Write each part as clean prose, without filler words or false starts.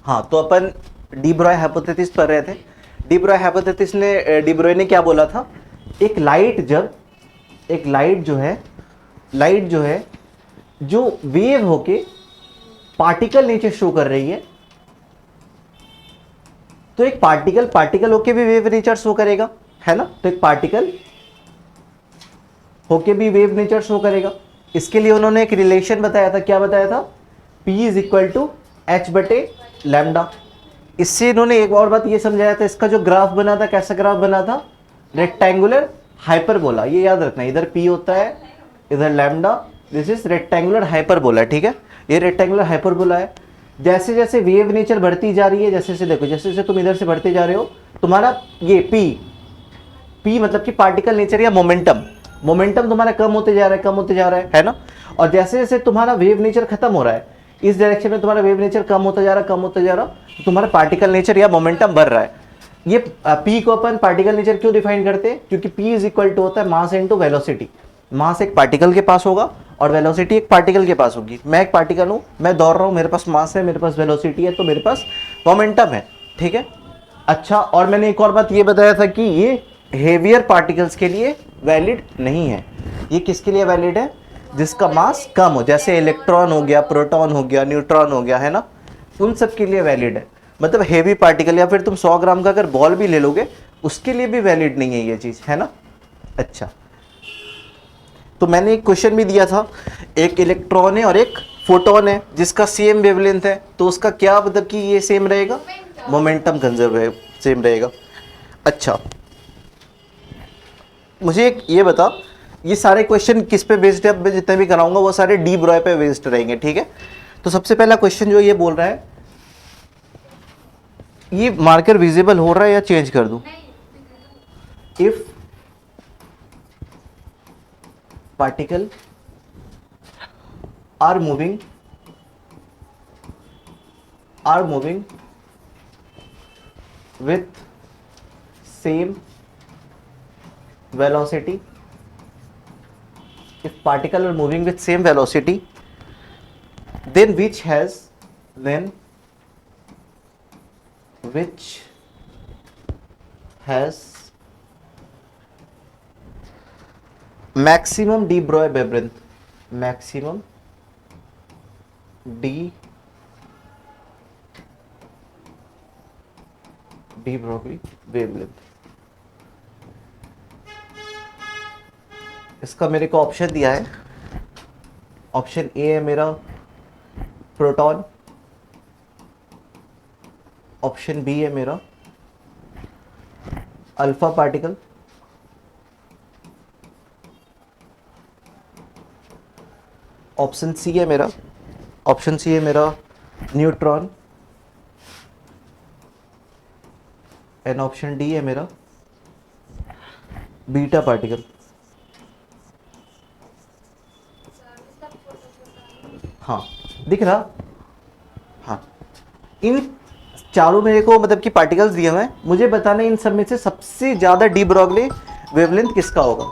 हाँ, तो अपन D Broglie hypothesis पढ़ रहे थे। डी ब्रॉय हाइपोथेसिस ने, डी ब्रॉय ने क्या बोला था, एक लाइट जो है जो वेव होके पार्टिकल नीचे शो कर रही है, तो एक पार्टिकल होके भी वेव नेचर शो करेगा, है ना। तो एक पार्टिकल होके भी वेव नेचर शो करेगा। इसके लिए उन्होंने एक रिलेशन बताया था। क्या बताया था? P is equal to H बटे लैम्डा। इससे इन्होंने एक और बात ये समझाया था, इसका जो ग्राफ बना था, कैसा ग्राफ बना था? Rectangular hyperbola. ये याद रखना, इधर P होता है, इधर lambda, this is rectangular hyperbola, ठीक है। ये रेक्टेंगुलर हाइपरबोला है। जैसे जैसे वेव नेचर बढ़ती जा रही है, जैसे जैसे देखो, जैसे जैसे तुम इधर से बढ़ते जा रहे हो, तुम्हारा ये P मतलब कि पार्टिकल नेचर या मोमेंटम तुम्हारा कम होते जा रहा है ना। और जैसे जैसे तुम्हारा वेव नेचर खत्म हो रहा है, इस डायरेक्शन में तुम्हारा वेव नेचर कम होता जा रहा, तो तुम्हारा पार्टिकल नेचर या मोमेंटम बढ़ रहा है। ये P को अपन पार्टिकल नेचर क्यों डिफाइन करते हैं? क्योंकि P इज इक्वल टू होता है मास इनटू वेलोसिटी। मास एक पार्टिकल के पास होगा और वेलोसिटी एक पार्टिकल के पास होगी। मैं एक पार्टिकल हूं, मैं दौड़ रहा हूं, मेरे पास मास है, मेरे पास वेलोसिटी है, तो मेरे पास मोमेंटम है, ठीक है। अच्छा, और मैंने एक और बात ये बताया था कि ये हेवियर पार्टिकल्स के लिए वैलिड नहीं है। ये किसके लिए वैलिड है? जिसका मास कम हो, जैसे इलेक्ट्रॉन हो गया, प्रोटॉन हो गया, न्यूट्रॉन हो गया, है ना, उन सब के लिए वैलिड है। मतलब हेवी पार्टिकल, या फिर तुम 100 ग्राम का अगर बॉल भी ले लोगे, उसके लिए भी वैलिड नहीं है ये चीज, है ना। अच्छा, तो मैंने एक क्वेश्चन भी दिया था, एक इलेक्ट्रॉन है और एक फोटोन है जिसका सेम वेवलेंथ है, तो उसका क्या मतलब कि ये सेम रहेगा? मोमेंटम कंजर्व सेम रहेगा। अच्छा, मुझे एक ये बता, ये सारे क्वेश्चन किस पे बेस्ड है? मैं जितने भी कराऊंगा वो सारे डी ब्रॉय पे बेस्ड रहेंगे, ठीक है। तो सबसे पहला क्वेश्चन जो ये बोल रहा है, ये मार्कर विजिबल हो रहा है या चेंज कर दूं? If particle are moving with same velocity, if particle are moving with same velocity, then which has maximum de Broglie wavelength, maximum de Broglie wavelength। इसका मेरे को ऑप्शन दिया है, ऑप्शन ए है मेरा प्रोटॉन, ऑप्शन बी है मेरा alpha particle, option C है मेरा न्यूट्रॉन, एंड ऑप्शन डी है मेरा बीटा पार्टिकल। हाँ, दिख रहा? हाँ, इन चारों मेरे को मतलब कि पार्टिकल्स दिए हुए हैं, मुझे बताना इन सब में से सबसे ज्यादा डी ब्रॉगली वेवलेंथ किसका होगा।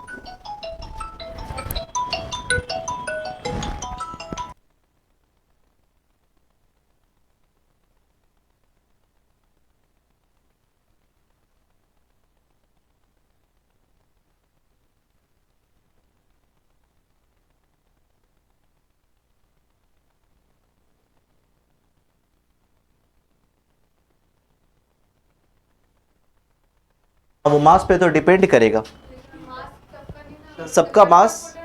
वो मास पे तो डिपेंड करेगा। सबका मास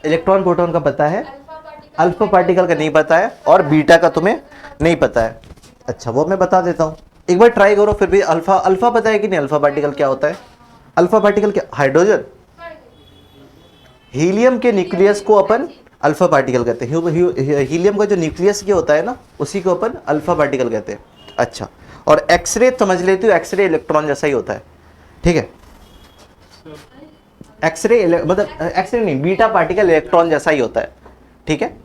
इलेक्ट्रॉन प्रोटॉन का पता है, अल्फा पार्टिकल का नहीं पता है, और बीटा का तुम्हें नहीं पता है। अच्छा, वो मैं बता देता हूँ, एक बार ट्राई करो फिर भी। अल्फा पता है कि नहीं? अल्फा पार्टिकल क्या होता है? अल्फा पार्टिकल क्या? हाइड्रोजन, हीलियम के न्यूक्लियस को अपन अल्फा पार्टिकल कहते हैं। हीलियम का जो न्यूक्लियस ये होता है ना, उसी को अपन अल्फा पार्टिकल कहते हैं। अच्छा, और एक्सरे समझ लेते हो, एक्सरे इलेक्ट्रॉन जैसा ही होता है, ठीक है। एक्सरे मतलब एक्सरे नहीं, बीटा पार्टिकल इलेक्ट्रॉन जैसा ही होता है, ठीक है।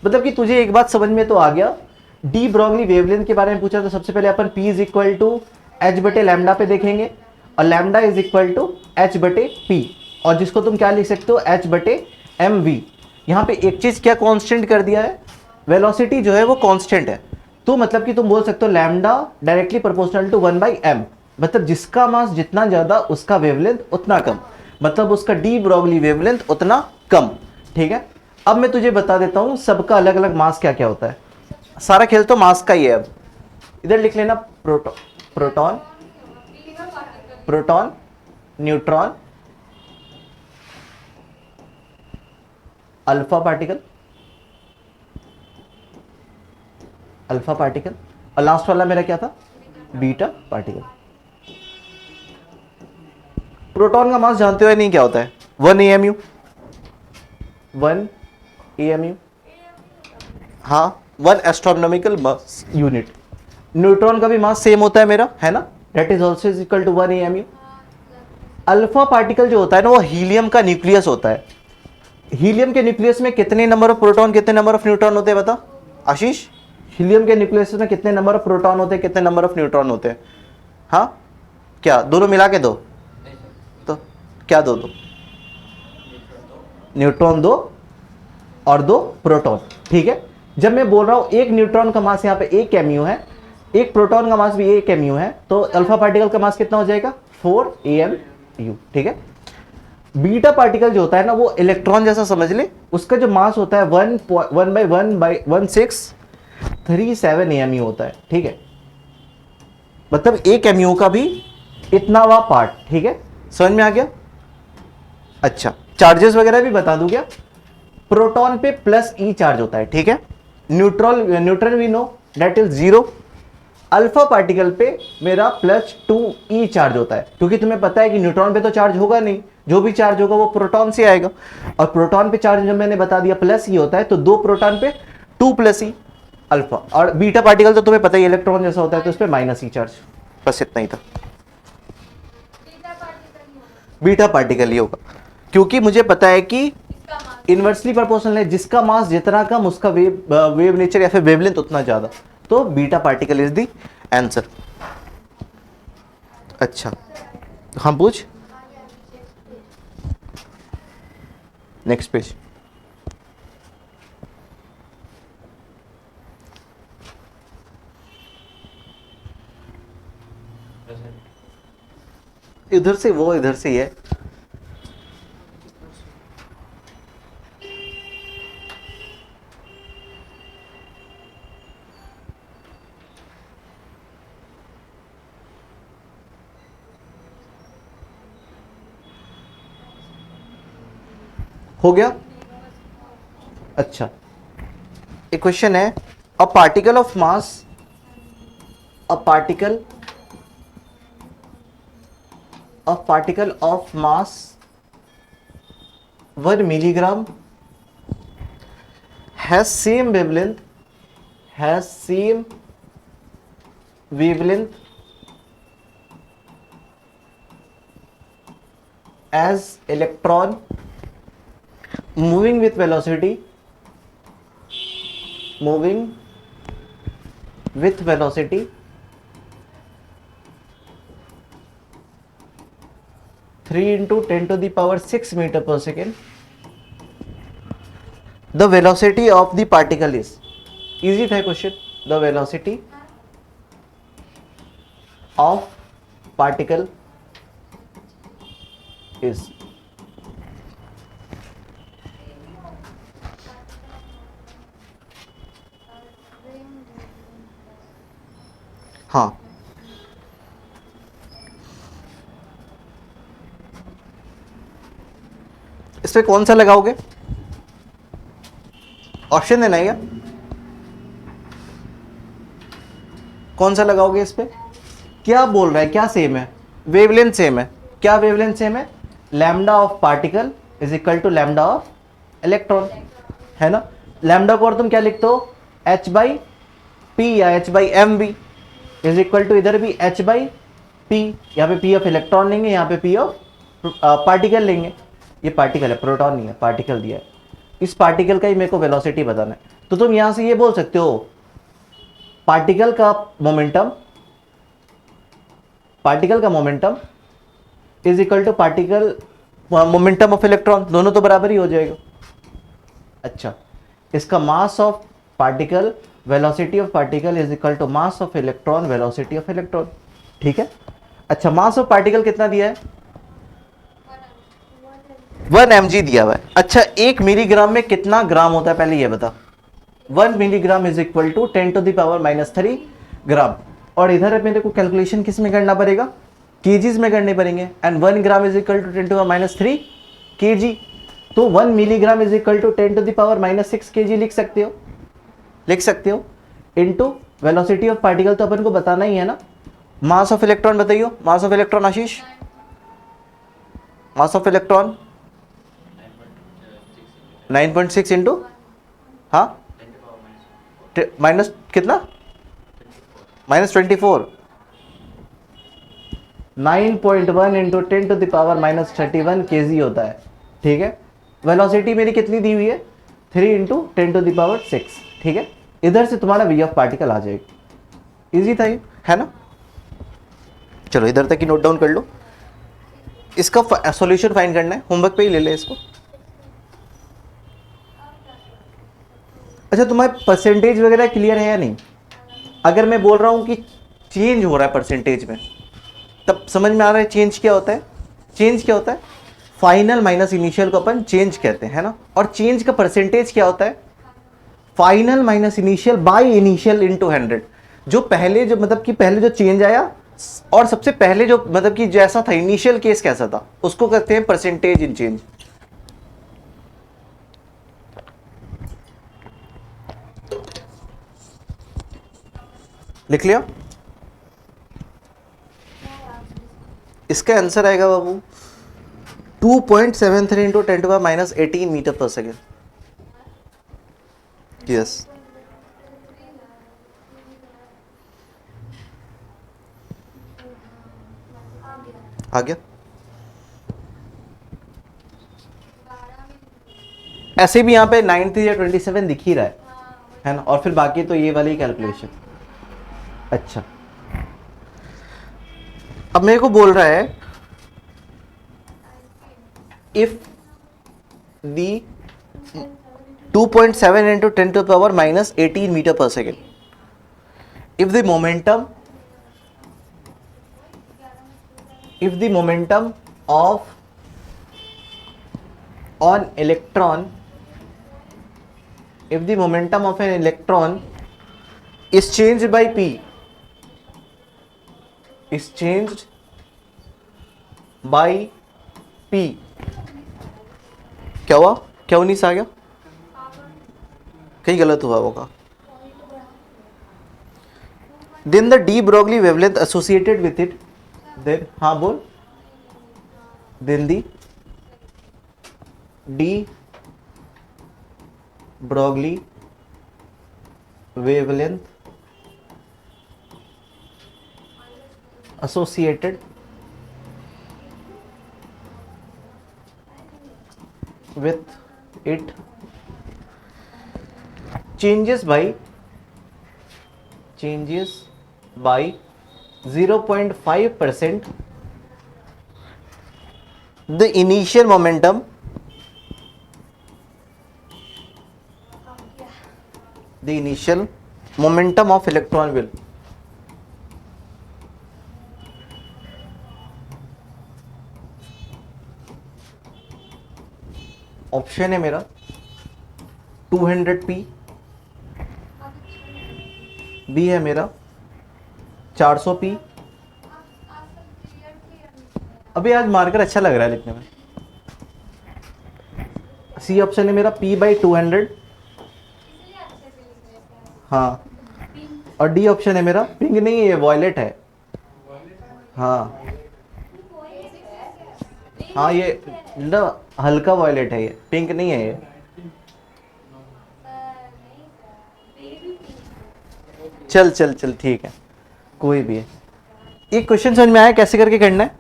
मतलब कि तुझे एक बात समझ में तो आ गया। डी ब्रॉगली वेवलेंथ के बारे में पूछा तो सबसे पहले अपन P is equal to H बटे लैम्डा पे देखेंगे, और lambda is equal to H बटे पी, और जिसको तुम क्या लिख सकते हो? एच बटे एम वी। यहाँ पे एक चीज क्या कांस्टेंट कर दिया है? वेलोसिटी जो है वो कांस्टेंट है। तो मतलब कि तुम बोल सकते हो lambda directly proportional to 1/m, मतलब जिसका मास जितना ज्यादा उसका वेवलेंथ उतना कम, मतलब उसका डी ब्रॉगली वेवलेंथ उतना कम। ठीक है, अब मैं तुझे बता देता हूं सबका अलग अलग मास क्या क्या होता है। सारा खेल तो मास का ही है। अब इधर लिख लेना proton, proton, proton, neutron, alpha particle, alpha particle, और लास्ट वाला मेरा क्या था, बीटा पार्टिकल। प्रोटॉन का मास जानते हो नहीं क्या होता है, 1 AMU, 1 AMU, हाँ 1 एस्ट्रोनॉमिकल मास यूनिट। न्यूट्रॉन का भी मास सेम होता है मेरा, है ना, that is also is equal to 1 AMU। Alpha particle जो होता है ना वो हीलियम का न्यूक्लियस होता है। हीलियम के न्यूक्लियस में कितने नंबर ऑफ प्रोटॉन कितने नंबर ऑफ न्यूट्रॉन होते हैं बता आशीष। हीलियम के न्यूक्लियस में कितने नंबर ऑफ प्रोटॉन होते हैं कितने नंबर ऑफ न्यूट्रॉन होते हैं, हाँ क्या दोनों मिला के दो, तो क्या दो, न्यूट्रॉन दो और 2 प्रोटॉन। ठीक है, जब मैं बोल रहा हूं एक न्यूट्रॉन का मास यहाँ पे 1 MU है, एक प्रोटॉन का मास भी 1 MU है, तो अल्फा पार्टिकल का मास कितना हो जाएगा 4 AMU। ठीक है, बीटा पार्टिकल जो होता है ना वो इलेक्ट्रॉन जैसा समझ ले, उसका जो मास होता है 1/1/1637 AMU होता है। ठीक है, मतलब 1 MU का भी इतना वा पार्ट। ठीक है, समझ में आ गया। अच्छा, चार्जेस वगैरह भी बता दूं क्या। प्रोटॉन पे +E चार्ज होता है, ठीक है, neutron we know that is 0। Alpha particle पे मेरा +2E चार्ज होता है, क्योंकि तुम्हें पता है कि न्यूट्रॉन पे तो चार्ज होगा नहीं, जो भी चार्ज होगा वो प्रोटॉन से आएगा, और प्रोटॉन पे चार्ज जब मैंने बता दिया +E होता है, तो 2 प्रोटॉन पे 2 + E अल्फा। और बीटा पार्टिकल तो तुम्हें पता ही इलेक्ट्रॉन जैसा होता है, तो उस पर -E चार्ज। बस इतना ही था, बीटा पार्टिकल ही होगा, क्योंकि मुझे पता है कि इनवर्सली प्रोपोर्शनल है, जिसका मास जितना कम उसका वेव नेचर या फिर वेवलेंथ उतना ज्यादा, तो beta particle is the answer. अच्छा हाँ पूछ, नेक्स्ट पेज। इधर से वो इधर से ये हो गया। अच्छा, एक क्वेश्चन है, a particle of mass, a particle of mass 1 milligram has same wavelength as electron moving with velocity 3 × 10⁶ meter per second. The velocity of the particle is, easy था question, the velocity of particle is, हाँ इस पे कौन सा लगाओगे, option देना है क्या, कौन सा लगाओगे इस पे, क्या बोल रहा है, क्या सेम है, वेवलेंथ सेम है, क्या वेवलेंथ सेम है, lambda of particle is equal to lambda of electron, है ना। लैम्डा को और तुम क्या लिखते हो, h/p या h/mv इज इक्वल टू इधर भी h/p, यहाँ पे p ऑफ इलेक्ट्रॉन लेंगे, यहाँ पे p ऑफ पार्टिकल लेंगे, ये पार्टिकल है प्रोटॉन नहीं है, पार्टिकल दिया है, इस पार्टिकल का ही मेरे को वेलोसिटी बताना है। तो तुम यहां से ये बोल सकते हो पार्टिकल का momentum is equal to particle momentum of electron, दोनों तो बराबर ही हो जाएगा। अच्छा, इसका mass of particle velocity of particle is equal to mass of electron velocity of electron. ठीक है, अच्छा मास ऑफ पार्टिकल कितना दिया है? 1 mg दिया हुआ है। अच्छा 1 मिलीग्राम में कितना ग्राम होता है पहले ये बता। 1 मिलीग्राम इज इक्वल टू 10⁻³ ग्राम। और इधर मेरे को कैलकुलेशन किस में करना पड़ेगा? केजीज में करने पड़ेंगे। And 1 gram is equal to 10⁻³ kg। तो 1 milligram is equal to 10⁻⁶ kg लिख सकते हो, लिख सकते हो। इनटू वेलोसिटी ऑफ पार्टिकल तो अपन को बताना ही है ना। मास ऑफ इलेक्ट्रॉन बताइयो, mass of electron Ashish, mass of electron 9.6 into हाँ माइनस कितना -24 9.1 इंटू 10⁻³ kg होता है। ठीक है, वेलोसिटी मेरी कितनी दी हुई है? 3 इंटू 10⁶। ठीक है, इधर से तुम्हारा वी ऑफ पार्टिकल आ जाएगी। इजी था ये, है ना। चलो इधर तक ही नोट डाउन कर लो। इसका सॉल्यूशन फाइंड करना है, होमवर्क पे ही ले ले इसको। अच्छा तुम्हारे परसेंटेज वगैरह क्लियर है या नहीं? अगर मैं बोल रहा हूं कि चेंज हो रहा है परसेंटेज में, तब समझ में आ रहा है चेंज क्या होता है? चेंज क्या होता है? फाइनल माइनस इनिशियल को अपन चेंज कहते हैं, है ना। और चेंज का परसेंटेज क्या होता है? Final minus initial by initial into 100। जो पहले जो मतलब कि पहले जो चेंज आया और सबसे पहले जो मतलब कि जैसा था इनिशियल केस कैसा था, उसको कहते हैं परसेंटेज इन चेंज। लिख लिया? इसका आंसर आएगा बाबू 2.73 इंटू 10⁻18 मीटर पर सेकेंड। यस, आ गया। ऐसे भी यहाँ पे 93 या 27 दिख ही रहा है ना। और फिर बाकी तो ये वाली कैलकुलेशन। अच्छा अब मेरे को बोल रहा है इफ दी 2.7 इंटू 10⁻18 मीटर पर second, if the momentum of an electron is changed by p, क्या हुआ? क्या 19 आ गया? कहीं गलत हुआ होगा। Then the de Broglie wavelength associated with it, then हाँ बोल, then the de Broglie wavelength associated with it changes by 0.5% the initial momentum of electron will option है मेरा 200 p, बी है मेरा 400 p। अभी आज मार्कर अच्छा लग रहा है लिखने में। सी ऑप्शन है मेरा p/200, हाँ। और डी ऑप्शन है मेरा पिंक नहीं है, ये वॉयलेट है। हाँ हाँ ये ना हल्का वॉयलेट है, ये पिंक नहीं है ये। चल चल चल ठीक है, कोई भी है। एक क्वेश्चन समझ में आया कैसे करके करना है?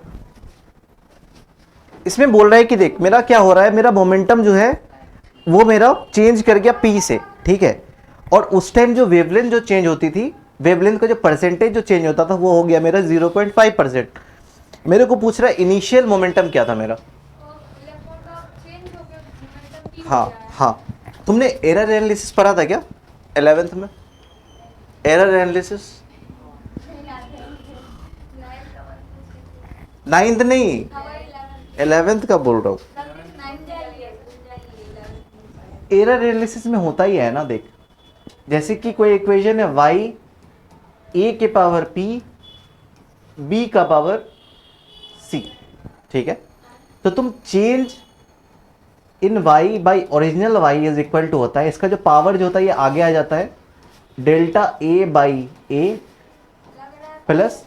इसमें बोल रहा है कि देख मेरा क्या हो रहा है, मेरा मोमेंटम जो है वो मेरा चेंज कर गया पी से, ठीक है। और उस टाइम जो वेवलेंथ जो चेंज होती थी, वेवलेंथ का जो परसेंटेज जो चेंज होता था वो हो गया मेरा 0.5%। मेरे को पूछ रहा है इनिशियल मोमेंटम क्या था मेरा। हाँ हाँ, तुमने एरर एनालिसिस पढ़ा था क्या 11th में? एरर एनालिसिस, नाइन्थ नहीं 11th का बोल रहा हूँ। एरर एनालिसिस में होता ही है ना, देख जैसे कि कोई इक्वेशन है y a के पावर p b का पावर c, ठीक है, तो तुम change in y by original y is equal to होता है, इसका जो पावर जो होता है ये आगे आ जाता है delta a by a plus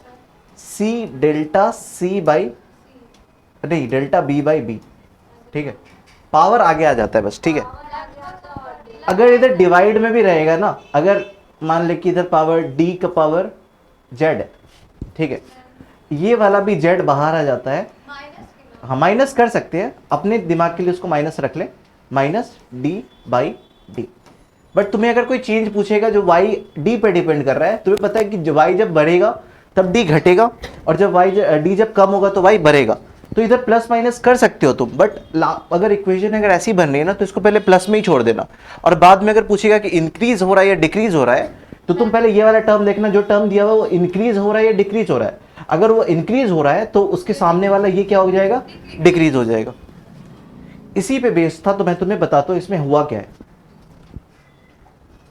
c delta c by नहीं डेल्टा b बाई b, ठीक है, पावर आगे आ जाता है बस, ठीक है। अगर इधर डिवाइड में भी रहेगा ना, अगर मान ले कि इधर पावर d का पावर z है, ठीक है, ये वाला भी z बाहर आ जाता है, हाँ माइनस कर सकते हैं, अपने दिमाग के लिए उसको माइनस रख ले, minus d by d। But तुम्हें अगर कोई चेंज पूछेगा जो y d पे डिपेंड कर रहा है, तुम्हें पता है कि y जब बढ़ेगा तब d घटेगा, और जब d जब कम होगा तो y बढ़ेगा, तो इधर प्लस माइनस कर सकते हो तुम, बट अगर इक्वेशन अगर ऐसी बन रही है ना तो इसको पहले प्लस में ही छोड़ देना, और बाद में अगर पूछेगा कि इंक्रीज हो रहा है या डिक्रीज हो रहा है, तो तुम पहले ये वाला टर्म देखना, जो टर्म दिया हुआ वो इंक्रीज हो रहा है या डिक्रीज हो रहा है। अगर वो इंक्रीज हो रहा है तो उसके सामने वाला ये क्या हो जाएगा, डिक्रीज हो जाएगा। इसी पे बेस था, तो मैं तुम्हें बताता हूं इसमें हुआ क्या है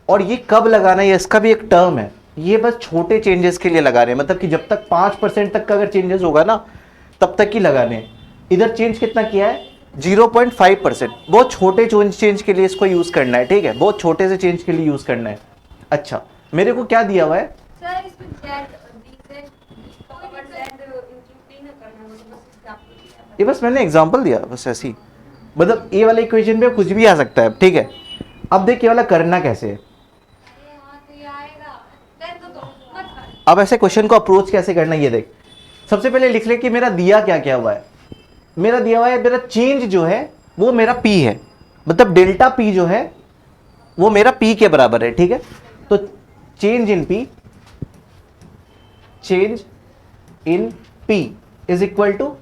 और ये कब लगाना है। इसका भी एक टर्म है, ये बस छोटे चेंजेस के लिए लगा रहे हैं, मतलब कि जब तक 5% तक का अगर चेंजेस होगा ना तब तक ही लगाने हैं। इधर चेंज कितना किया है, 0.5%, बहुत छोटे चेंज के लिए इसको यूज करना है, ठीक है, बहुत छोटे से चेंज के लिए यूज करना है। अच्छा मेरे को क्या दिया हुआ है, ये बस मैंने एग्जांपल दिया बस ऐसी, मतलब ये वाले इक्वेशन पे कुछ भी आ सकता है, ठीक है। अब देख ये वाला करना कैसे है, अब ऐसे क्वेश्चन को अप्रोच कैसे करना है, ये देख सबसे पहले लिख ले कि मेरा दिया क्या क्या हुआ है। मेरा दिया हुआ है, मेरा चेंज जो है वो मेरा p है, मतलब डेल्टा p जो है वो मेरा p के बराबर है, ठीक है। तो change in p, change in p is equal to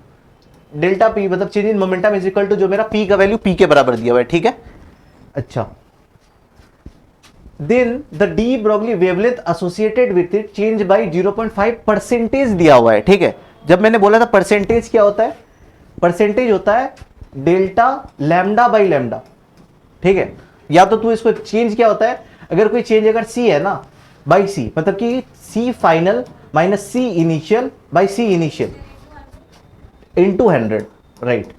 delta p, मतलब change in momentum is equal to जो मेरा p का वैल्यू p के बराबर दिया हुआ है, ठीक है। अच्छा then the de Broglie wavelength associated with it change by 0.5% दिया हुआ है, ठीक है। जब मैंने बोला था परसेंटेज क्या होता है, परसेंटेज होता है डेल्टा लैम्डा बाई लैम्डा, ठीक है। या तो तू इसको चेंज क्या होता है, अगर कोई चेंज अगर सी है ना बाई सी, मतलब कि C final minus C initial by C initial into 100, right,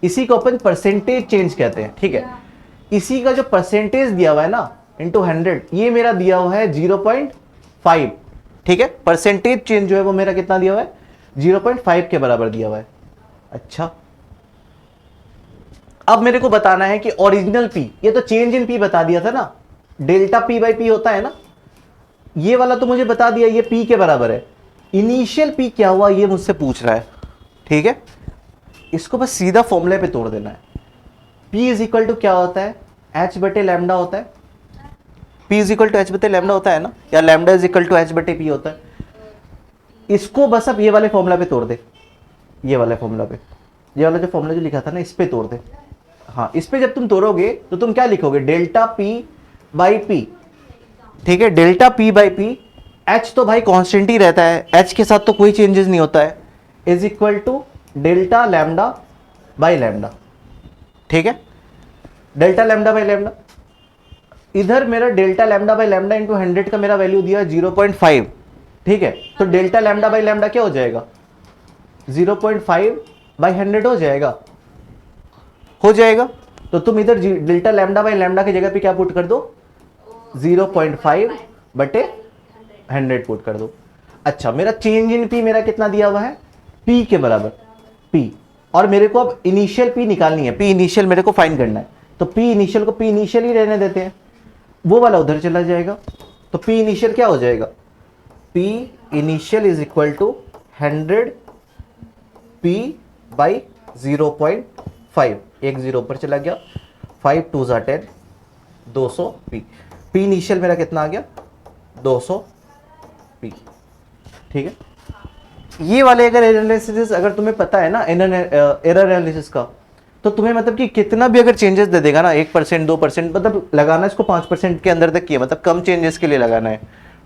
इसी को अपन परसेंटेज चेंज कहते हैं, ठीक है। इसी का जो परसेंटेज दिया हुआ है ना इंटू 100, ये मेरा दिया हुआ है 0.5, ठीक है। परसेंटेज चेंज जो है वो मेरा कितना दिया हुआ है, 0.5 के बराबर दिया हुआ है। अच्छा अब मेरे को बताना है कि ओरिजिनल पी, ये तो चेंज इन पी बता दिया था ना, डेल्टा पी बाई पी होता है ना, ये वाला तो मुझे बता दिया ये पी के बराबर है। इनिशियल पी क्या हुआ ये मुझसे पूछ रहा है, ठीक है। इसको बस सीधा फॉर्मूले पे तोड़ देना है। पी इज इक्वल टू क्या होता है, एच बटे लैम्डा होता है, P is equal to H बटे लैम्डा होता है ना, या lambda is equal to H बटे पी होता है। इसको बस अब ये वाले फॉर्मूला पे तोड़ दे, ये वाले फॉर्मूला पे, ये वाला जो फॉर्मूला जो लिखा था ना इस पे तोड़ दे। हाँ इस पे जब तुम तोड़ोगे तो तुम क्या लिखोगे, डेल्टा पी बाई पी, ठीक है, delta P by P, H तो भाई कांस्टेंट ही रहता है, एच के साथ तो कोई चेंजेस नहीं होता है, is equal to delta lambda by lambda, ठीक है, डेल्टा लैम्डा बाई लैम्डा। इधर मेरा delta lambda by lambda into 100 का मेरा वैल्यू दिया 0.5, ठीक है। तो डेल्टा लैम्डा बाई लैम्डा क्या हो जाएगा, 0.5 बाई 100 हो जाएगा। तो तुम इधर डेल्टा लैम्डा बाई लैम्डा की जगह पे क्या पुट कर दो, 0.5 बटे 100 पुट कर दो। अच्छा मेरा चेंज इन पी मेरा कितना दिया हुआ है, पी के बराबर पी, और मेरे को अब इनिशियल पी निकालनी है, पी इनिशियल मेरे को फाइंड करना है। तो पी इनिशियल को पी इनिशियल ही रहने देते हैं, वो वाला उधर चला जाएगा। तो पी इनिशियल क्या हो जाएगा, P initial is equal to 100 P by 0.5, एक जीरो ऊपर चला गया, 5 2 ज़ा 10, 200 पी। पी इनिशियल मेरा कितना आ गया, 200 पी, ठीक है। ये वाले अगर एनालिसिस अगर तुम्हें पता है ना एरर एनालिसिस का, तो तुम्हें मतलब कि कितना भी अगर चेंजेस दे देगा ना 1% 2%, मतलब लगाना इसको 5% के अंदर तक किया, मतलब कम चेंजेस के लिए लगाना है,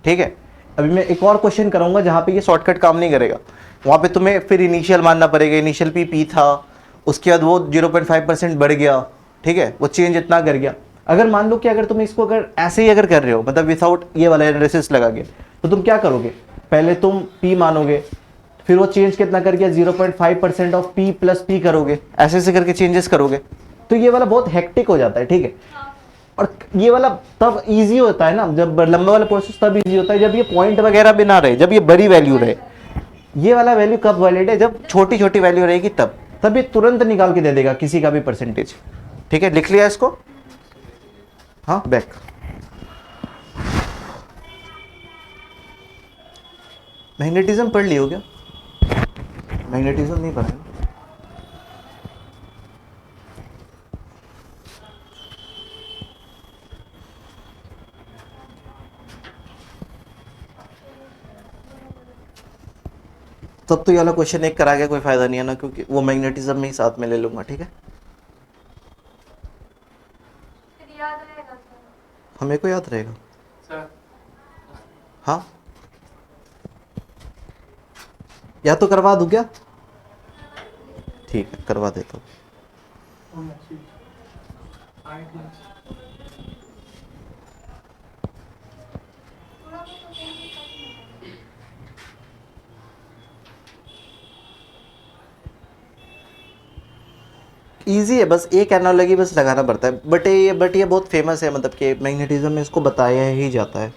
ठीक है। अभी मैं एक और क्वेश्चन कराऊंगा जहाँ पे ये शॉर्टकट काम नहीं करेगा, वहाँ पे तुम्हें फिर इनिशियल मानना पड़ेगा। इनिशियल पी था, उसके बाद वो 0.5% बढ़ गया, ठीक है, वो चेंज इतना कर गया। अगर मान लो कि अगर तुम इसको अगर ऐसे ही अगर कर रहे हो, मतलब विदाउट ये वाला एनालिसिस लगा के, तो तुम क्या करोगे, पहले तुम पी मानोगे, फिर वो चेंज कितना कर गया 0.5% ऑफ पी प्लस पी करोगे, ऐसे ऐसे करके चेंजेस करोगे, तो ये वाला बहुत हेक्टिक हो जाता है, ठीक है। और ये वाला तब इजी होता है ना, जब लंबा वाला प्रोसेस तब इजी होता है जब ये पॉइंट वगैरह भी ना रहे, जब ये बड़ी वैल्यू रहे। ये वाला वैल्यू कब वैलिड है, जब छोटी छोटी वैल्यू रहेगी तब ये तुरंत निकाल के दे देगा किसी का भी परसेंटेज, ठीक है। लिख लिया इसको, हाँ बैक। मैग्नेटिज्म पढ़ लियो क्या? मैग्नेटिज्म नहीं पढ़ा है? तब तो ये वाला क्वेश्चन एक करा के कोई फायदा नहीं है ना, क्योंकि वो मैग्नेटिज्म में ही साथ में ले लूंगा, ठीक है। याद रहेगा सर? हमें को याद रहेगा सर। हाँ, या तो करवा दूं क्या? ठीक है, करवा देता हूँ। इजी है, बस एक एनालॉजी बस लगाना पड़ता है, बट ये बहुत फेमस है, मतलब कि मैग्नेटिज्म में इसको बताया ही जाता है।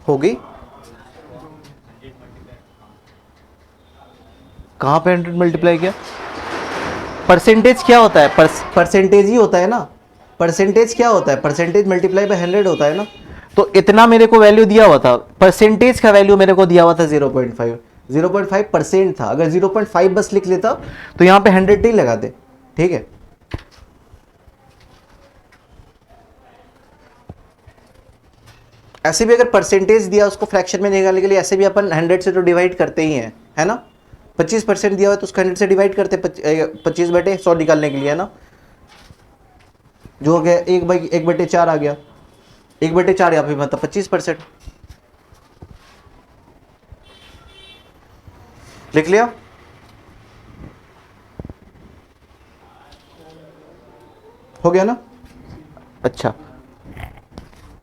हो गई? कहाँ पे 100 मल्टीप्लाई किया? परसेंटेज क्या होता है? परसेंटेज ही होता है ना। परसेंटेज क्या होता है? परसेंटेज मल्टीप्लाई बाय 100 होता है ना। तो इतना मेरे को वैल्यू दिया हुआ था, परसेंटेज का वैल्यू मेरे को दिया हुआ था 0.5, 0.5% था। अगर 0.5 बस लिख लेता तो यहाँ पे 100 ही लगाते, ठीक है। ऐसे भी अगर परसेंटेज दिया उसको फ्रैक्शन में निकालने के लिए, ऐसे भी अपन 100 से तो डिवाइड करते ही हैं, है ना। 25% दिया हुआ तो उसको 100 से डिवाइड करते, 25/100 निकालने के लिए, है ना। जो हो गया 1/4 आ गया, 1/4 यहाँ पे मतलब 25%। लिख लिया? हो गया ना। अच्छा,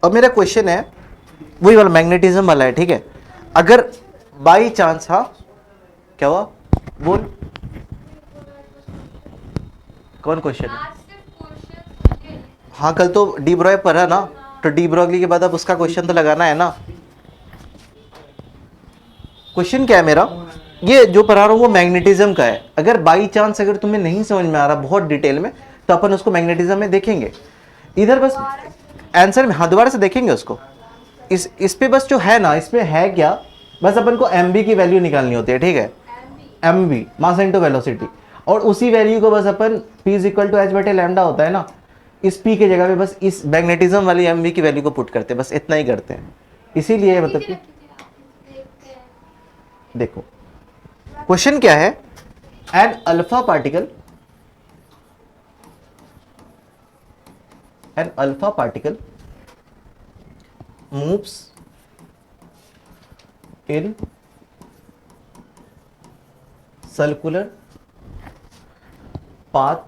अब मेरा क्वेश्चन है वही वाला मैग्नेटिज्म वाला है, ठीक है। अगर बाई चांस, हाँ क्या हुआ बोल, कौन क्वेश्चन है? हाँ कल तो डी ब्रॉय पढ़ा ना, तो डी ब्रॉगली के बाद अब उसका क्वेश्चन तो लगाना है ना। क्वेश्चन क्या है मेरा, ये जो पढ़ा रहा हूँ वो मैग्नेटिज्म का है। अगर बाई चांस अगर तुम्हें नहीं समझ में आ रहा बहुत डिटेल में, तो अपन उसको मैग्नेटिज्म में देखेंगे। इधर बस आंसर में, हाँ दोबारा से देखेंगे उसको। इस पे बस जो है ना, इसमें है क्या, बस अपन को mb की वैल्यू निकालनी होती है, ठीक है। mb मास इनटू वेलोसिटी, और उसी वैल्यू को बस अपन p = h/λ होता है ना, इस p के जगह पे बस इस मैग्नेटिज्म वाली mb की वैल्यू को पुट करते हैं, बस इतना ही करते हैं। इसीलिए मतलब कि देखो क्वेश्चन क्या है, an alpha particle moves in circular path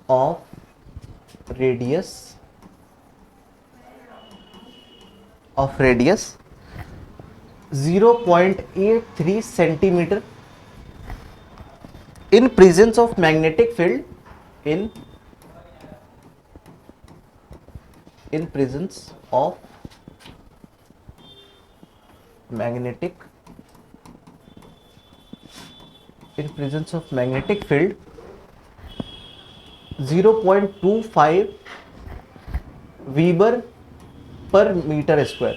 of radius 0.83 centimeter in presence of magnetic field, in presence of magnetic field 0.25 वीबर पर मीटर स्क्वायर।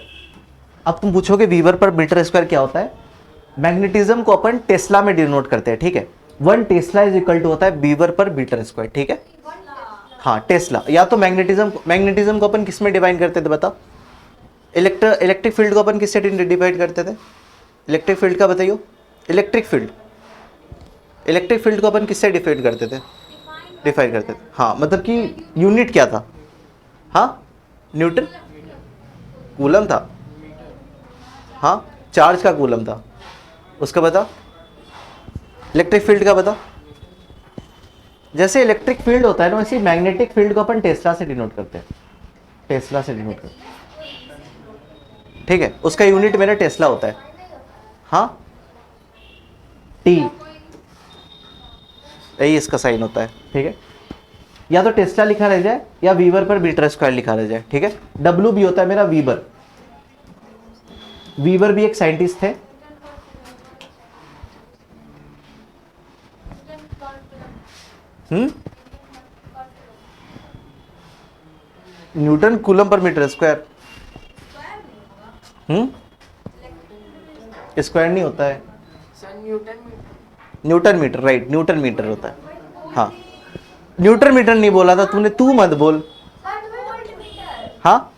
अब तुम पूछोगे वीबर पर मीटर स्क्वायर क्या होता है? मैग्नेटिज्म को अपन टेस्ला में डिनोट करते हैं, ठीक है। 1 टेस्ला = होता है वीबर पर मीटर स्क्वायर, ठीक है। हाँ टेस्ला। या तो मैग्नेटिज्म को अपन किस में डिफाइन करते थे बताओ? इलेक्ट्रिक फील्ड को अपन किससे डिफाइन करते थे? इलेक्ट्रिक फील्ड का बताइयो। इलेक्ट्रिक फील्ड को अपन किससे डिफाइन करते थे? हाँ मतलब कि यूनिट क्या था? हाँ न्यूटन, कूलम था। हाँ चार्ज का कूलम था। उसका बता। इलेक्ट्रिक फील्ड का बता। जैसे इलेक्ट्रिक फील्ड होता है ना, वैसे मैग्नेटिक फील्ड को अपन टेस्ला से डिनोट करते हैं। टेस्ला से डिनोट करते हैं, ठीक है। उसका यूनिट मेरा टेस्ला होता है। हाँ टी, यही इसका साइन होता है, ठीक है। या तो टेस्ला लिखा रह जाए या वीवर पर मीटर स्क्वायर लिखा रह जाए, ठीक है। डब्ल्यू भी होता है मेरा वीबर। वीवर भी एक साइंटिस्ट थे। Newton coulomb per metre square. Square नहीं होता है, newton metre, right, newton metre होता है। हाँ न्यूटन मीटर नहीं बोला था तूने, तू मत बोल। हाँ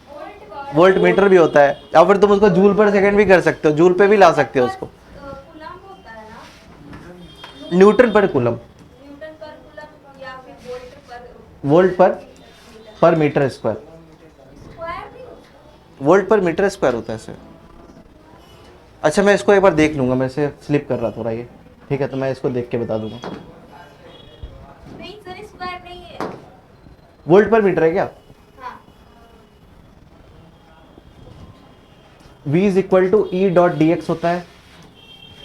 वोल्ट मीटर भी होता है, या फिर तुम उसको जूल पर सेकंड भी कर सकते हो, जूल पे भी ला सकते हो उसको। न्यूटन पर coulomb, volt per metre square. Volt per metre square होता है सर। अच्छा मैं इसको एक बार देख लूंगा, मैं इसे स्लिप कर रहा थोड़ा ये, ठीक है, तो मैं इसको देख के बता दूंगा। नहीं सर स्क्वायर नहीं है, वोल्ट पर मीटर है क्या? हाँ। V is equal to E dot D X होता है,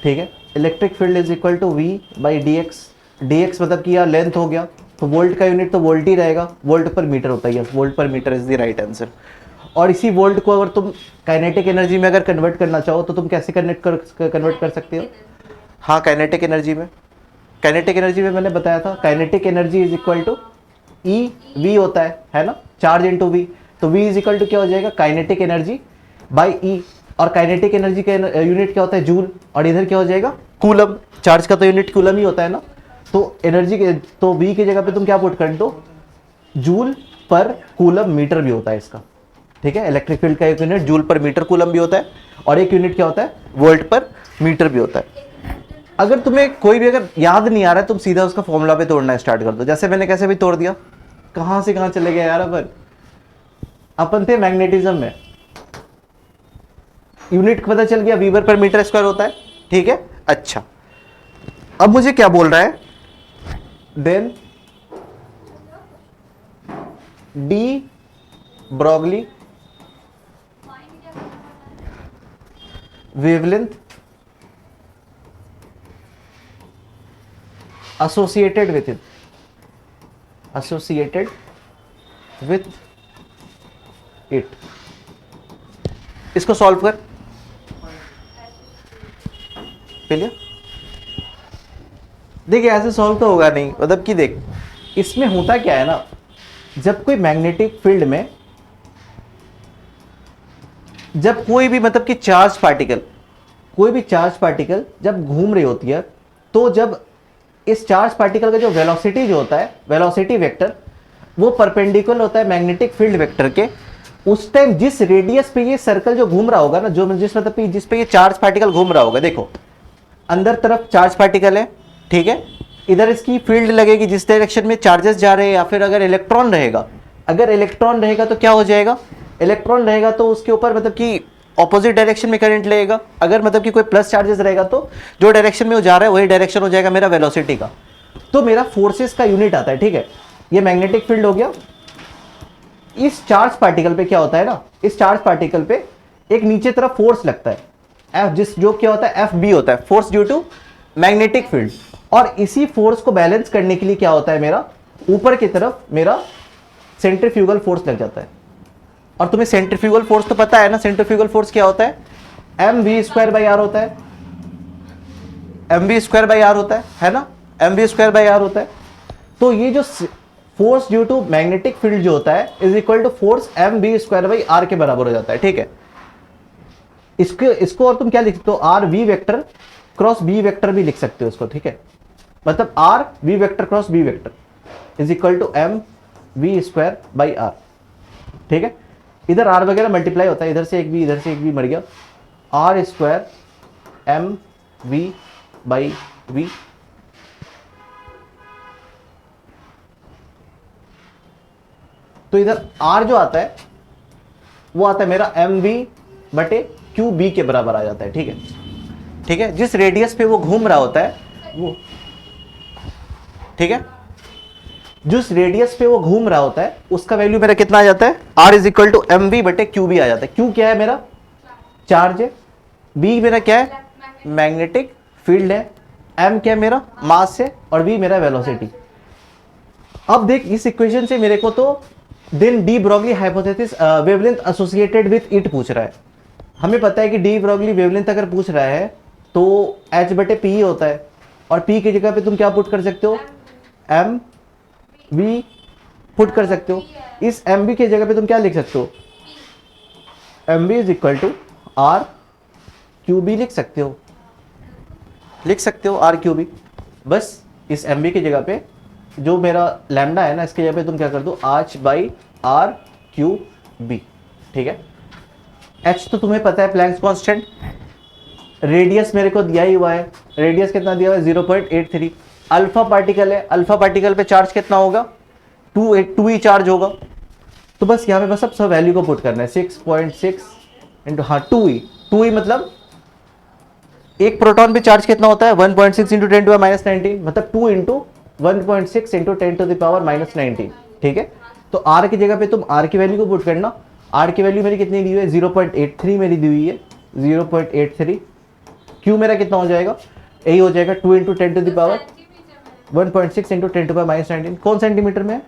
ठीक है। Electric field is equal to V by D X. D X मतलब कि यह लेंथ हो गया, तो वोल्ट का यूनिट तो वोल्ट ही रहेगा, वोल्ट पर मीटर होता है। Yes, volt per metre is the right answer. और इसी वोल्ट को अगर तुम काइनेटिक एनर्जी में अगर कन्वर्ट करना चाहो तो तुम कैसे कन्वर्ट कर सकते हो? हाँ काइनेटिक एनर्जी में, मैंने बताया था kinetic energy is equal to E V होता है ना, चार्ज इनटू वी। तो वी इज इक्वल टू क्या हो जाएगा? Kinetic energy by E. और काइनेटिक एनर्जी का यूनिट क्या होता है? जूल। और इधर क्या हो जाएगा? कूलम। चार्ज का तो यूनिट कूलम ही होता है ना, तो एनर्जी के, तो वी की जगह पे तुम क्या पुट कर दो? जूल पर कूलम मीटर भी होता है इसका, ठीक है। इलेक्ट्रिक फील्ड का एक unit joule per metre coulomb भी होता है, और एक यूनिट क्या होता है? वोल्ट पर मीटर भी होता है। अगर तुम्हें कोई भी अगर याद नहीं आ रहा है, तुम सीधा उसका फॉर्मूला पे तोड़ना स्टार्ट कर दो, जैसे मैंने कैसे भी तोड़ दिया। कहां से कहां चले गए यार? अपन थे मैग्नेटिज्म में, यूनिट पता चल गया, वीवर पर मीटर स्क्वायर होता है, ठीक है। अच्छा अब मुझे क्या बोल रहा है? Then de Broglie wavelength associated with it। इसको सॉल्व कर पहले। देखिए ऐसे सॉल्व तो होगा नहीं, मतलब कि देख इसमें होता क्या है ना, जब कोई मैग्नेटिक फील्ड में जब कोई भी मतलब कि चार्ज पार्टिकल जब घूम रही होती है, तो जब इस चार्ज पार्टिकल का जो वेलोसिटी जो होता है, वेलोसिटी वेक्टर, वो परपेंडिकुलर होता है मैग्नेटिक फील्ड वेक्टर के। उस टाइम जिस रेडियस पे ये सर्कल जो घूम रहा होगा ना, जो जिस मतलब कि जिस पे ये चार्ज पार्टिकल घूम रहा होगा, देखो अंदर तरफ चार्ज पार्टिकल है, ठीक है। इधर इसकी फील्ड लगेगी जिस डायरेक्शन में चार्जेस जा रहे हैं, या फिर अगर इलेक्ट्रॉन रहेगा, तो क्या हो जाएगा? इलेक्ट्रॉन रहेगा तो उसके ऊपर मतलब कि ऑपोजिट डायरेक्शन में करंट लगेगा। अगर मतलब कि कोई प्लस चार्जेस रहेगा तो जो डायरेक्शन में वो जा रहा है वही डायरेक्शन हो जाएगा मेरा वेलोसिटी का। तो मेरा फोर्सेस का यूनिट आता है, ठीक है। ये मैग्नेटिक फील्ड हो गया। इस चार्ज पार्टिकल पे क्या होता है ना, इस चार्ज पार्टिकल पे एक नीचे तरफ फोर्स लगता है एफ, जो क्या होता है? एफ बी होता है, force due to magnetic field. और इसी फोर्स को बैलेंस करने के लिए क्या होता है? मेरा ऊपर की तरफ मेरा सेंट्रीफ्यूगल फोर्स लग जाता है। और तुम्हें सेंट्रीफ्यूगल फोर्स तो पता है ना, सेंट्रीफ्यूगल फोर्स क्या होता है? M V square by R होता है, M V square by R होता है ना, M V square by R होता है। तो ये जो force due to magnetic field जो होता है is equal to force M V square by R के बराबर हो जाता है, ठीक है। इसको और तुम क्या लिख सकते हो? R V vector cross B vector भी लिख सकते हो इसको, ठीक है। मतलब R V vector cross B vector is equal to M V square by R, ठीक है। इधर आर वगैरह मल्टीप्लाई होता है, इधर से एक भी इधर से एक भी मर गया, R square M V by V, तो इधर आर जो आता है वो आता है मेरा एम वी बटे क्यू बी के बराबर आ जाता है, ठीक है। ठीक है, जिस रेडियस पे वो घूम रहा होता है वो, ठीक है, जिस रेडियस पे वो घूम रहा होता है उसका वैल्यू मेरा कितना आ जाता है, R is equal to M V बटे क्यू बी आ जाता है। क्यू क्या है मेरा, चार्ज है, बी मेरा क्या है, मैग्नेटिक फील्ड है, एम क्या है मेरा, मास है, और वी मेरा वेलोसिटी। अब देख इस इक्वेशन से मेरे को तो then de Broglie hypothesis wavelength associated with it पूछ रहा है। हमें पता है कि डी ब्रॉगली वेवलेंथ अगर पूछ रहा है तो एच बटे पी होता है, और पी की जगह पे तुम क्या पुट कर सकते हो, एम वी पुट कर सकते हो। इस एम वी की जगह पे तुम क्या लिख सकते हो, M V is equal to R Q B लिख सकते हो, लिख सकते हो आर क्यू बी। बस इस एम वी की जगह पे जो मेरा लैम्डा है ना, इसकी जगह पे तुम क्या कर दो, आच बाई आर क्यू बी, ठीक है। एच तो तुम्हें पता है प्लैंक्स कांस्टेंट, रेडियस मेरे को दिया ही हुआ है, रेडियस कितना दिया हुआ है 0.83, अल्फा पार्टिकल है, अल्फा पार्टिकल पे चार्ज कितना होगा, 2 ही चार्ज होगा। तो बस यहाँ पे बस अब सब वैल्यू को पुट करना है, 6.6 इंटू, हाँ 2 ही मतलब एक प्रोटॉन पे चार्ज कितना होता है 1.6 इंटू 10 टू द माइनस 19, मतलब 2 into 1.6 into 10 to the power minus 19, ठीक है। तो आर की जगह पे तुम आर की वैल्यू को पुट करना, आर की वैल्यू मेरी कितनी दी हुई है 0.83 मेरी दी हुई है, 0.83। क्यू मेरा कितना हो जाएगा, यही हो जाएगा 2 into 10 to the power 1.6 into 10 to power minus 19। कौन सेंटीमीटर में है,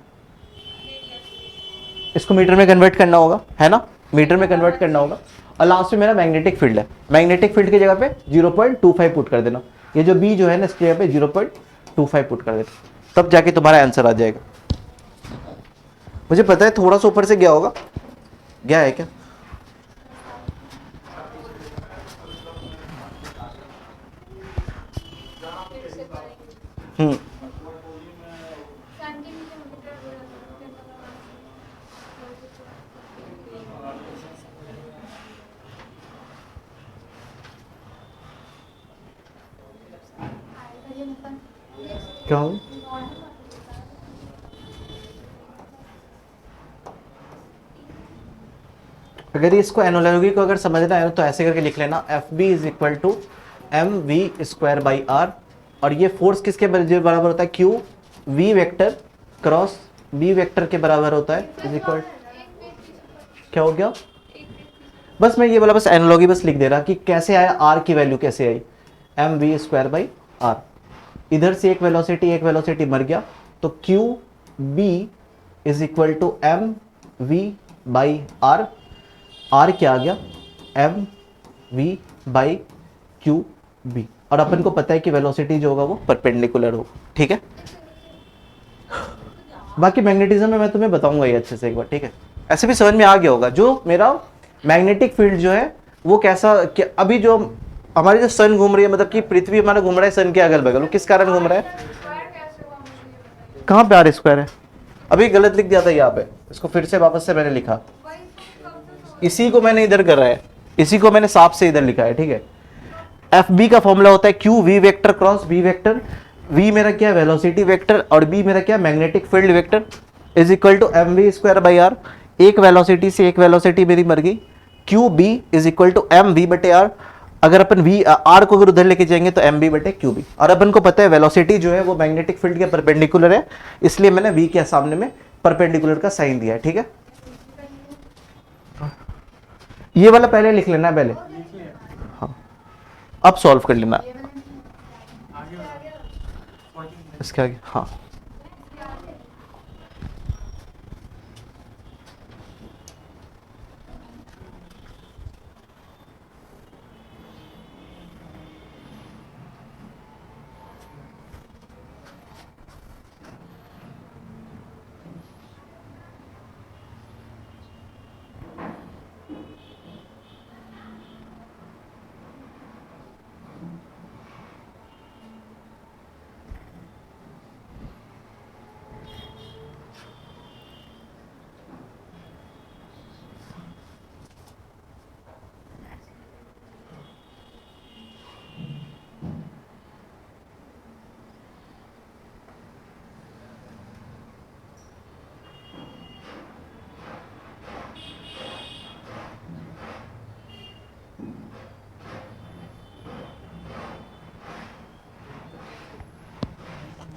इसको मीटर में कन्वर्ट करना होगा, है ना, मीटर में कन्वर्ट करना होगा। और लास्ट में मेरा मैग्नेटिक फील्ड है, मैग्नेटिक फील्ड की जगह पे 0.25 पुट कर देना, ये जो बी जो है ना इसकी जगह पे 0.25 पुट कर देना, तब जाके तुम्हारा आंसर आ जाएगा। मुझे पता है थोड़ा सा ऊपर से गया होगा, गया है क्या, क्या हो, अगर इसको एनोलॉजी को अगर समझना है तो ऐसे करके लिख लेना, F B is equal to M V square by R, और ये फोर्स किसके बराबर होता है, Q V vector cross B vector के बराबर होता है, इज इक्वल, क्या हो गया, बस मैं ये बोला, बस एनोलॉजी बस लिख दे रहा कि कैसे आया, आर की वैल्यू कैसे आई, M V square by R, इधर से एक वेलोसिटी मर गया, तो Q B is equal to M V by R, R क्या आ गया, M V by Q B, और अपन को पता है कि वेलोसिटी जो होगा वो परपेंडिकुलर होगा, ठीक है। बाकी मैग्नेटिज्म में मैं तुम्हें बताऊंगा ये अच्छे से एक बार, ठीक है। ऐसे भी समझ में आ गया होगा जो मेरा मैग्नेटिक फील्ड जो है वो कैसा, अभी जो हमारी जो सन घूम रही है, मतलब कि पृथ्वी हमारा घूम रहा है सन के अगल बगल, वो किस कारण घूम रहा है, कहाँ पे आर स्क्वायर है, अभी गलत लिख दिया था यहाँ पे, इसको फिर से वापस से मैंने लिखा, इसी को मैंने इधर करा है, इसी को मैंने साफ से इधर लिखा है, ठीक है। एफ बी का फॉर्मूला होता है Q V vector cross B vector, V मेरा क्या वेलोसिटी वेक्टर और बी मेरा क्या magnetic field vector, is equal to M V square by R, एक वेलोसिटी से एक वेलोसिटी मेरी मर गई, Q B is equal to M V बटे आर, अगर अपन वी आर को अगर उधर लेके जाएंगे तो एम बी बटे क्यू बी, और अपन को पता है वेलोसिटी जो है वो मैग्नेटिक फील्ड के परपेंडिकुलर है, इसलिए मैंने वी के सामने में परपेंडिकुलर का साइन दिया है, ठीक है। ये वाला पहले लिख लेना पहले, हाँ अब सॉल्व कर लेना इसके आगे, हाँ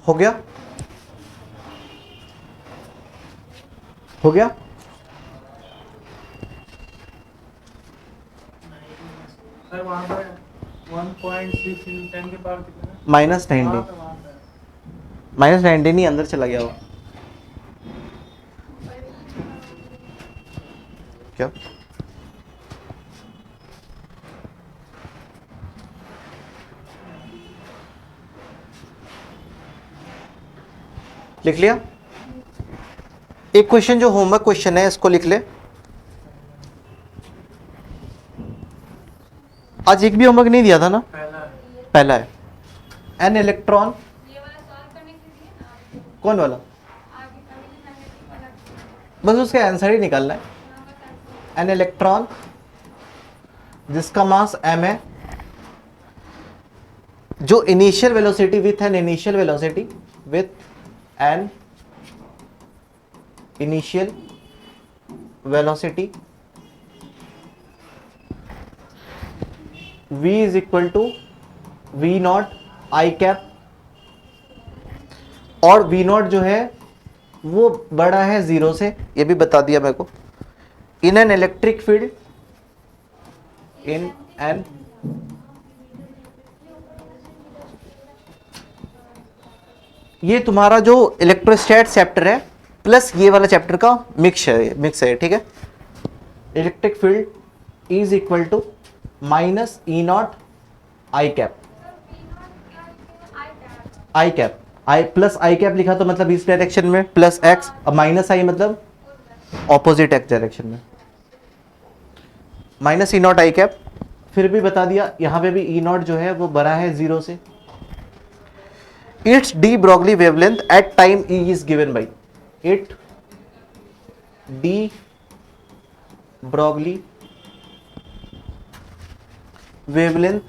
हो गया, हो गया। सर वहाँ पे 1.6 × 10 के पावर कितना? -19 -19 ही अंदर चला गया वो। क्या लिख लिया? एक क्वेश्चन जो होमवर्क क्वेश्चन है इसको लिख ले। आज एक भी होमवर्क नहीं दिया था ना? पहला है। एन इलेक्ट्रॉन, ये वाला सॉल्व करने के लिए ना आपको कौन वाला? आगे कभी नेगेटिव वाला बस उसका आंसर ही निकालना है। हाँ, बता एन इलेक्ट्रॉन जिसका मास m है, जो initial velocity with an initial velocity with an initial velocity v is equal to V naught I cap, और v नॉट जो है वो बड़ा है 0 से, ये भी बता दिया मेरे को। In an electric field, in an ये तुम्हारा जो इलेक्ट्रोस्टैट चैप्टर है प्लस ये वाला चैप्टर का मिक्स है, ठीक है। Electric field is equal to minus E naught I cap, I cap, I plus I cap लिखा तो मतलब इस डायरेक्शन में प्लस एक्स, और माइनस आई मतलब ऑपोजिट एक्स डायरेक्शन में, minus E naught I cap. फिर भी बता दिया यहां पे भी ई नॉट जो है वो बड़ा है 0 से। It's de Broglie wavelength at time E is given by, it de Broglie wavelength